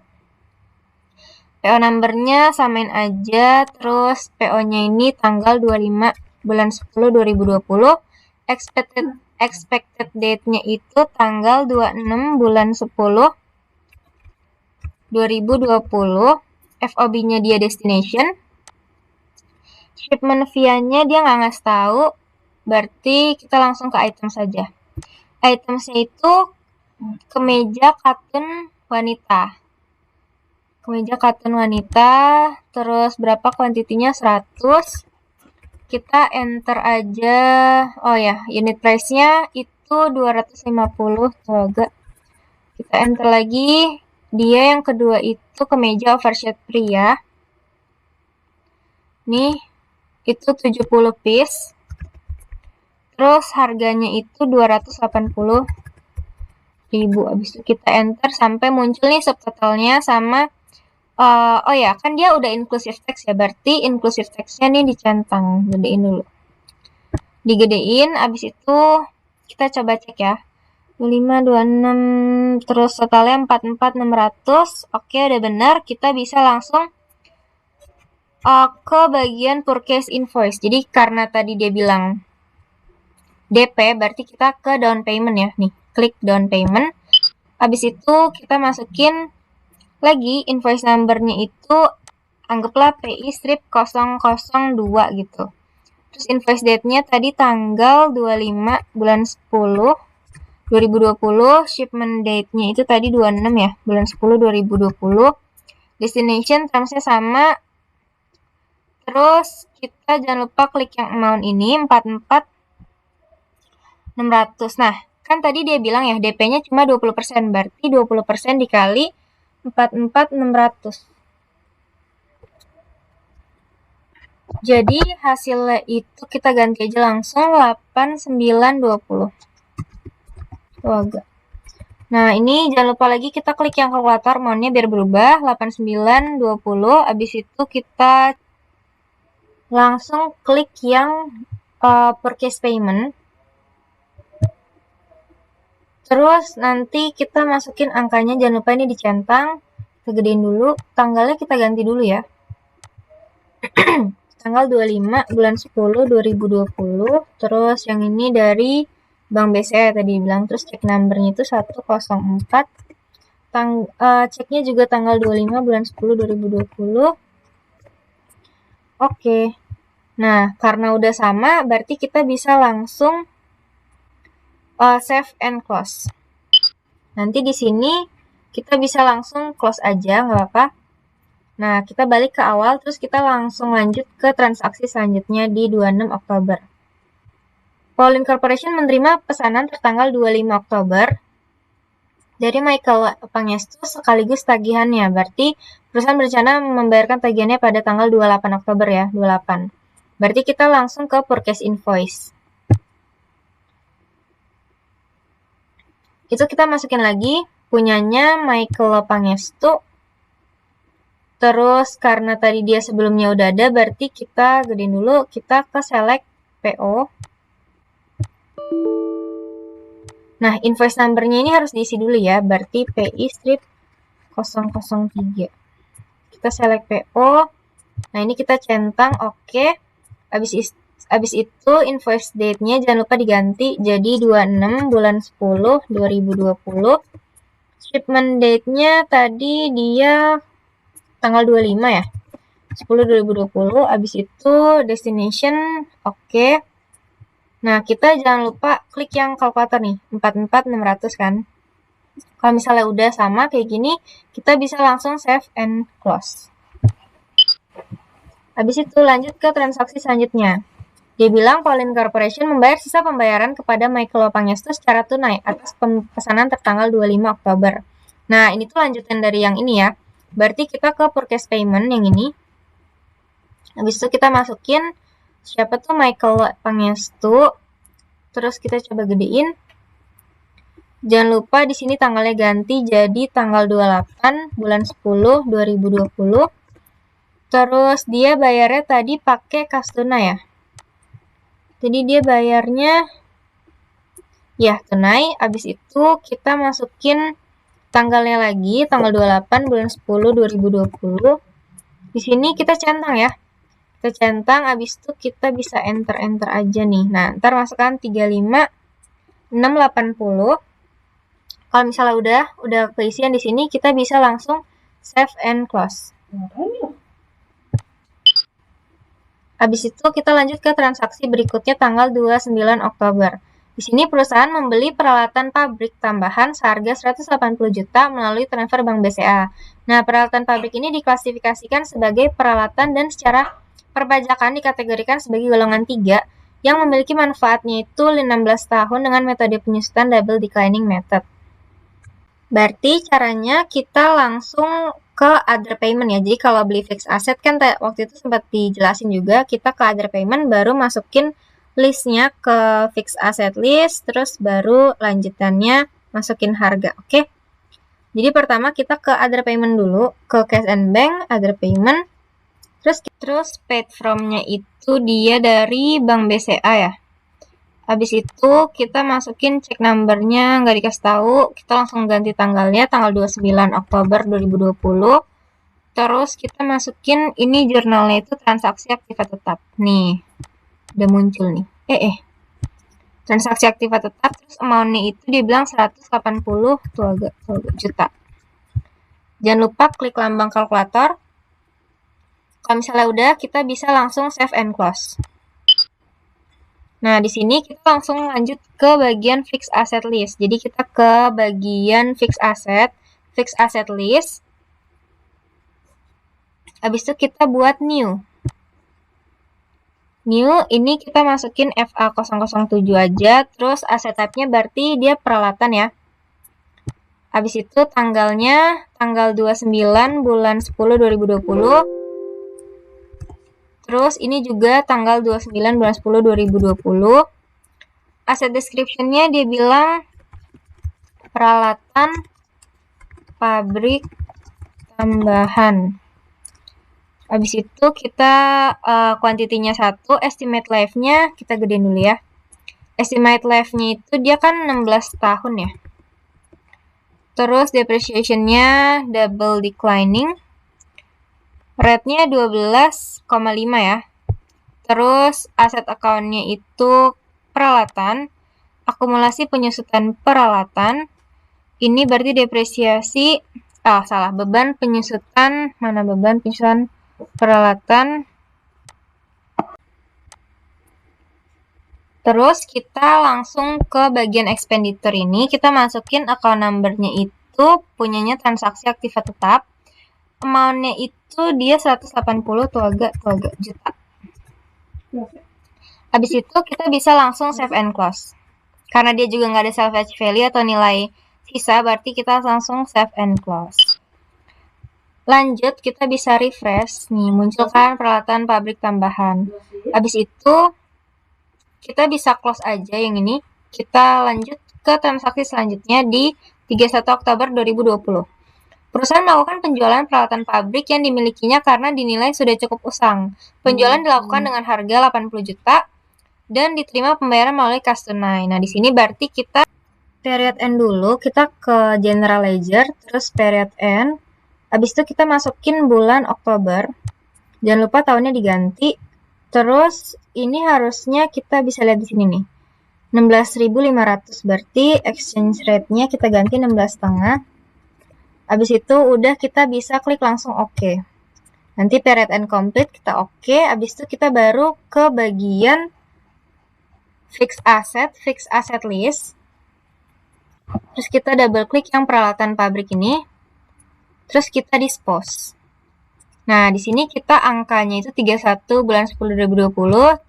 PO number-nya samain aja, terus PO-nya ini tanggal 25 bulan 10 2020. Expected date-nya itu tanggal 26 bulan 10 2020. FOB-nya dia destination. Shipment fee-nya dia nggak ngasih tahu, berarti kita langsung ke item saja. Itemsnya itu kemeja cotton wanita. Kemeja cotton wanita, terus berapa kuantitinya? 100. Kita enter aja. Oh ya, unit price-nya itu 250 tenaga. Kita enter lagi. Dia yang kedua itu kemeja oversize pria. Nih, itu 70 piece. Terus harganya itu 280.000. Habis itu kita enter sampai muncul nih subtotalnya sama oh ya, kan dia udah inclusive text ya, berarti inclusive text-nya nih dicentang. Gedein dulu. Digedein, habis itu kita coba cek ya. 25, 26, terus totalnya 44.600. Oke, udah benar. Kita bisa langsung ke bagian purchase invoice. Jadi karena tadi dia bilang DP, berarti kita ke down payment ya. Nih, klik down payment. Habis itu kita masukin lagi invoice number-nya itu anggaplah PI strip 002 gitu. Terus invoice date-nya tadi tanggal 25 bulan 10 2020. Shipment date-nya itu tadi 26 ya, bulan 10 2020. Destination terms-nya sama. Terus kita jangan lupa klik yang amount ini 44.600. Nah, kan tadi dia bilang ya DP-nya cuma 20%, berarti 20% dikali 44.600. Jadi hasilnya itu kita ganti aja langsung 8920. Agak. Nah, ini jangan lupa lagi kita klik yang kalkulator amount-nya biar berubah 8920. Habis itu kita langsung klik yang purchase payment. Terus nanti kita masukin angkanya, jangan lupa ini dicentang. Kita gedein dulu, tanggalnya kita ganti dulu ya. Tanggal 25 bulan 10 2020. Terus yang ini dari Bank BCA tadi bilang. Terus cek number-nya itu 104. Ceknya juga tanggal 25 bulan 10 2020. Oke. Nah, karena udah sama, berarti kita bisa langsung save and close. Nanti di sini kita bisa langsung close aja, nggak apa-apa. Nah, kita balik ke awal, terus kita langsung lanjut ke transaksi selanjutnya di 26 Oktober. Pauline Corporation menerima pesanan tertanggal 25 Oktober dari Michael Pangestu sekaligus tagihannya. Berarti perusahaan berencana membayarkan tagihannya pada tanggal 28 Oktober ya, 28. Berarti kita langsung ke purchase invoice. Itu kita masukin lagi punyanya Michael Pangestu. Terus karena tadi dia sebelumnya udah ada, berarti kita gedein dulu, kita ke select PO. Nah, invoice number-nya ini harus diisi dulu ya, berarti PI strip 003. Kita select PO. Nah, ini kita centang, oke. Habis itu invoice date-nya jangan lupa diganti jadi 26 bulan 10 2020. Shipment date-nya tadi dia tanggal 25 ya. 10 2020. Habis itu destination, oke. Nah, kita jangan lupa klik yang kalkulator nih, 44600 kan. Kalau misalnya udah sama kayak gini, kita bisa langsung save and close. Habis itu lanjut ke transaksi selanjutnya. Dia bilang Pauline Corporation membayar sisa pembayaran kepada Michael Pangestu secara tunai atas pesanan tertanggal 25 Oktober. Nah, ini tuh lanjutan dari yang ini ya. Berarti kita ke purchase payment yang ini. Habis itu kita masukin siapa tuh Michael Pangestu. Terus kita coba gedein. Jangan lupa di sini tanggalnya ganti jadi tanggal 28 bulan 10 2020. Terus dia bayarnya tadi pakai kas tunai ya. Jadi dia bayarnya ya tunai. Habis itu kita masukin tanggalnya lagi, tanggal 28 bulan 10 2020. Di sini kita centang ya. Kita centang, habis itu kita bisa enter aja nih. Nah, ntar masukkan 35680. Kalau misalnya udah keisian di sini, kita bisa langsung save and close. Habis itu kita lanjut ke transaksi berikutnya tanggal 29 Oktober. Di sini perusahaan membeli peralatan pabrik tambahan seharga 180 juta melalui transfer Bank BCA. Nah, peralatan pabrik ini diklasifikasikan sebagai peralatan dan secara perpajakan dikategorikan sebagai golongan 3 yang memiliki manfaatnya itu 16 tahun dengan metode penyusutan double declining method. Berarti caranya kita langsung ke other payment ya. Jadi kalau beli fixed asset kan waktu itu sempat dijelasin juga, kita ke other payment baru masukin listnya ke fixed asset list, terus baru lanjutannya masukin harga, oke? Jadi pertama kita ke other payment dulu, ke cash and bank, other payment, terus paid from-nya itu dia dari Bank BCA ya. Habis itu kita masukin check number-nya, nggak dikasih tahu, kita langsung ganti tanggalnya, tanggal 29 Oktober 2020. Terus kita masukin ini jurnalnya itu transaksi aktiva tetap. Nih, udah muncul nih. Transaksi aktiva tetap, terus amount-nya itu dia bilang 180 tuh agak juta. Jangan lupa klik lambang kalkulator. Kalau misalnya udah, kita bisa langsung save and close. Nah, di sini kita langsung lanjut ke bagian fixed asset list. Jadi kita ke bagian fixed asset list. Habis itu kita buat new. New, ini kita masukin FA007 aja, terus asset type-nya berarti dia peralatan ya. Habis itu tanggalnya tanggal 29 bulan 10 2020. Terus ini juga tanggal 29 bulan 10 2020. Asset description-nya dia bilang peralatan pabrik tambahan. Habis itu kita kuantitinya 1, estimate life-nya kita gedein dulu ya. Estimate life-nya itu dia kan 16 tahun ya. Terus depreciation-nya double declining. Rate-nya 12,5 ya. Terus aset account-nya itu peralatan. Akumulasi penyusutan peralatan. Ini berarti depresiasi. Beban penyusutan. Mana beban penyusutan peralatan? Terus kita langsung ke bagian expenditure ini, kita masukin account number-nya itu punyanya transaksi aktiva tetap. Amount-nya itu dia 180 tuh agak juta. Habis itu kita bisa langsung save and close. Karena dia juga nggak ada salvage value atau nilai sisa, berarti kita langsung save and close. Lanjut, kita bisa refresh. Nih, munculkan peralatan pabrik tambahan. Habis itu, kita bisa close aja yang ini. Kita lanjut ke transaksi selanjutnya di 31 Oktober 2020. Perusahaan melakukan penjualan peralatan pabrik yang dimilikinya karena dinilai sudah cukup usang. Penjualan dilakukan dengan harga 80 juta dan diterima pembayaran melalui kas tunai. Nah, di sini berarti kita period end dulu, kita ke general ledger, terus period end. Habis itu kita masukin bulan Oktober. Jangan lupa tahunnya diganti. Terus ini harusnya kita bisa lihat di sini nih. 16.500 berarti exchange rate-nya kita ganti 16,5. Habis itu udah kita bisa klik langsung OK. Nanti period end complete kita OK. Habis itu kita baru ke bagian fixed asset list. Terus kita double klik yang peralatan pabrik ini. Terus kita dispose. Nah, di sini kita angkanya itu 31 bulan 10 2020.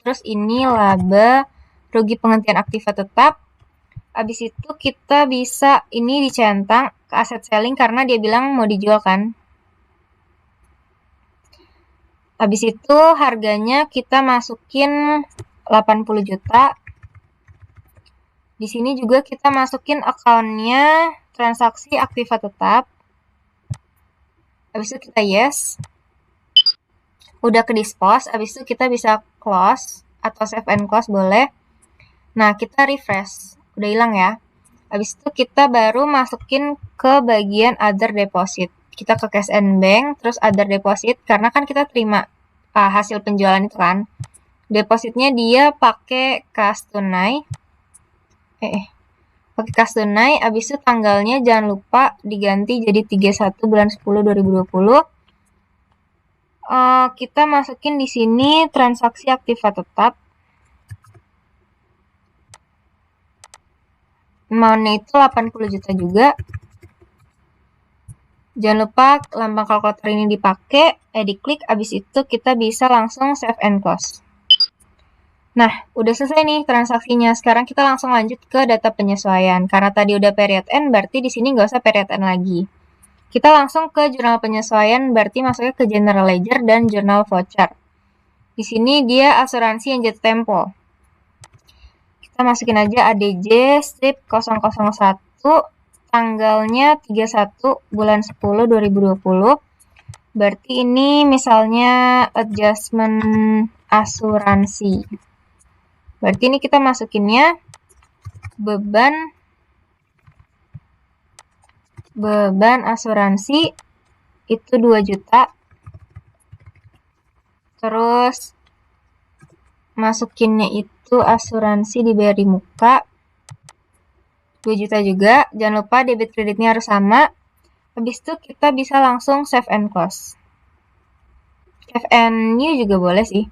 Terus ini laba rugi penghentian aktiva tetap. Habis itu kita bisa ini dicentang ke aset selling karena dia bilang mau dijual kan. Habis itu harganya kita masukin 80 juta. Di sini juga kita masukin akunnya transaksi aktiva tetap. Habis itu kita yes. Udah ke dispose, habis itu kita bisa close atau save and close boleh. Nah, kita refresh. Udah hilang ya. Habis itu kita baru masukin ke bagian other deposit. Kita ke cash and bank, terus other deposit. Karena kan kita terima hasil penjualan itu kan. Depositnya dia pakai kas tunai. Pakai kas tunai, habis itu tanggalnya jangan lupa diganti jadi 31 bulan 10 2020. Kita masukin di sini transaksi aktiva tetap. Amount-nya itu 80 juta juga. Jangan lupa lambang kalkulator ini dipakai, diklik, habis itu kita bisa langsung save and close. Nah, udah selesai nih transaksinya. Sekarang kita langsung lanjut ke data penyesuaian. Karena tadi udah period end, berarti di sini nggak usah period end lagi. Kita langsung ke jurnal penyesuaian, berarti masuknya ke general ledger dan jurnal voucher. Di sini dia asuransi yang jatuh tempo. Kita masukin aja ADJ strip 001, tanggalnya 31 bulan 10 2020. Berarti ini misalnya adjustment asuransi. Berarti ini kita masukinnya beban asuransi itu 2 juta. Terus masukinnya itu asuransi dibayar di muka 2 juta juga. Jangan lupa debit kreditnya harus sama. Habis itu kita bisa langsung save and close. Save and new juga boleh sih.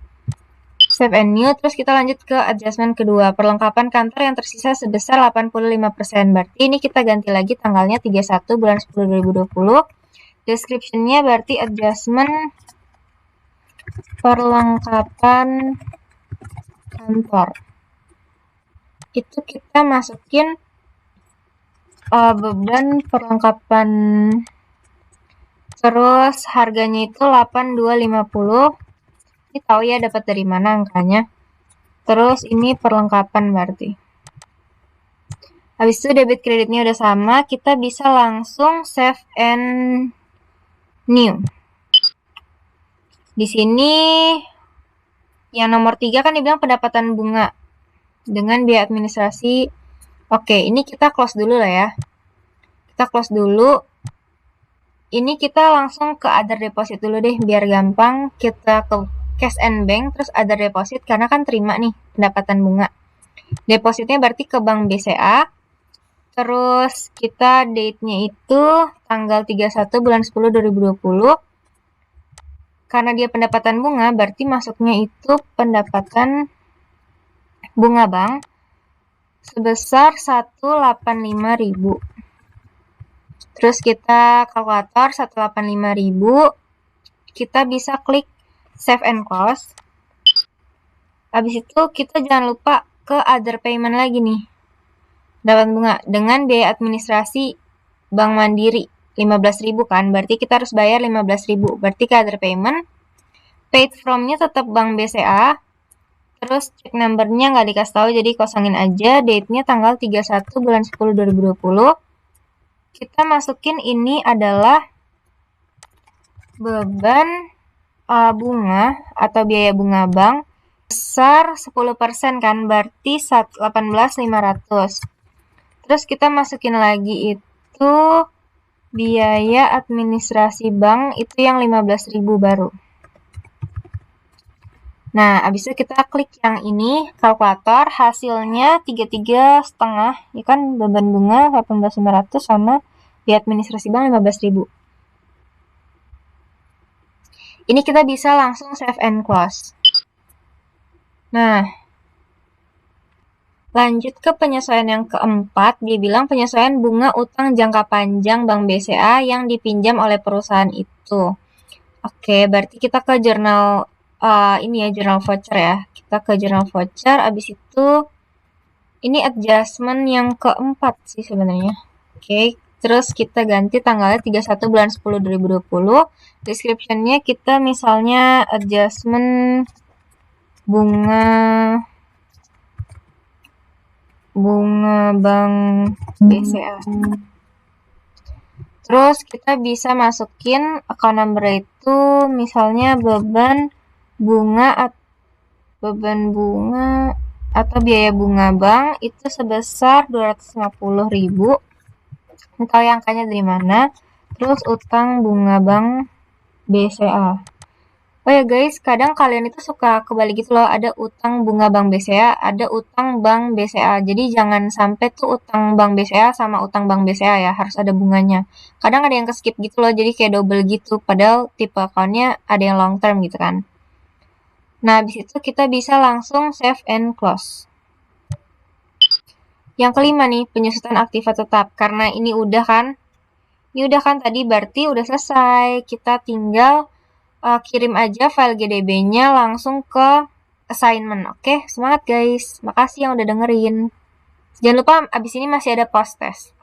Save and new, terus kita lanjut ke adjustment kedua, perlengkapan kantor yang tersisa sebesar 85%. Berarti ini kita ganti lagi tanggalnya 31 bulan 10 2020. Description-nya berarti adjustment perlengkapan kantor. Itu kita masukin beban perlengkapan, terus harganya itu 8250. Ini tahu ya dapat dari mana angkanya. Terus ini perlengkapan berarti. Habis itu debit kreditnya udah sama, kita bisa langsung save and new. Di sini yang nomor 3 kan dibilang pendapatan bunga dengan biaya administrasi. Oke, ini kita close dulu lah ya. Kita close dulu. Ini kita langsung ke other deposit dulu deh, biar gampang. Kita ke cash and bank, terus other deposit, karena kan terima nih pendapatan bunga. Depositnya berarti ke bank BCA. Terus kita date-nya itu tanggal 31 bulan 10 2020. Karena dia pendapatan bunga, berarti masuknya itu pendapatan bunga bank sebesar 185.000. Terus kita kalkulator 185.000, kita bisa klik save and close. Habis itu kita jangan lupa ke other payment lagi nih. Dapat bunga dengan biaya administrasi Bank Mandiri 15.000 kan, berarti kita harus bayar 15.000. Berarti ke other payment, paid from-nya tetap Bank BCA, terus check number-nya nggak dikasih tahu, jadi kosongin aja. Date-nya tanggal 31 bulan 10 2020. Kita masukin ini adalah beban bunga atau biaya bunga bank besar 10% kan, berarti 18.500. Terus kita masukin lagi itu biaya administrasi bank itu yang 15.000 baru. Nah, abis itu kita klik yang ini, kalkulator, hasilnya 33,5, ya kan, beban bunga 18.500 sama biaya administrasi bank 15.000. Ini kita bisa langsung save and close. Nah, lanjut ke penyesuaian yang keempat, dia bilang penyesuaian bunga utang jangka panjang Bank BCA yang dipinjam oleh perusahaan itu. Oke, berarti kita ke jurnal ini ya, jurnal voucher ya. Kita ke jurnal voucher, abis itu ini adjustment yang keempat sih sebenarnya. Oke, terus kita ganti tanggalnya 31 bulan 10 2020. Description-nya kita misalnya adjustment bunga Bank BCA. Terus kita bisa masukin account number itu misalnya beban bunga atau biaya bunga bank itu sebesar 250.000. Ini tahu yang angkanya dari mana. Terus utang bunga bank BCA. Oh ya guys, kadang kalian itu suka kebalik gitu loh, ada utang bunga Bank BCA, ada utang Bank BCA. Jadi jangan sampai tuh utang Bank BCA sama utang Bank BCA ya, harus ada bunganya. Kadang ada yang keskip gitu loh, jadi kayak double gitu, padahal tipe account-nya ada yang long term gitu kan. Nah, habis itu kita bisa langsung save and close. Yang kelima nih, penyusutan aktiva tetap. Karena ini udah kan tadi, berarti udah selesai. Kita tinggal kirim aja file GDB-nya langsung ke assignment. Oke, semangat guys. Makasih yang udah dengerin. Jangan lupa abis ini masih ada post test.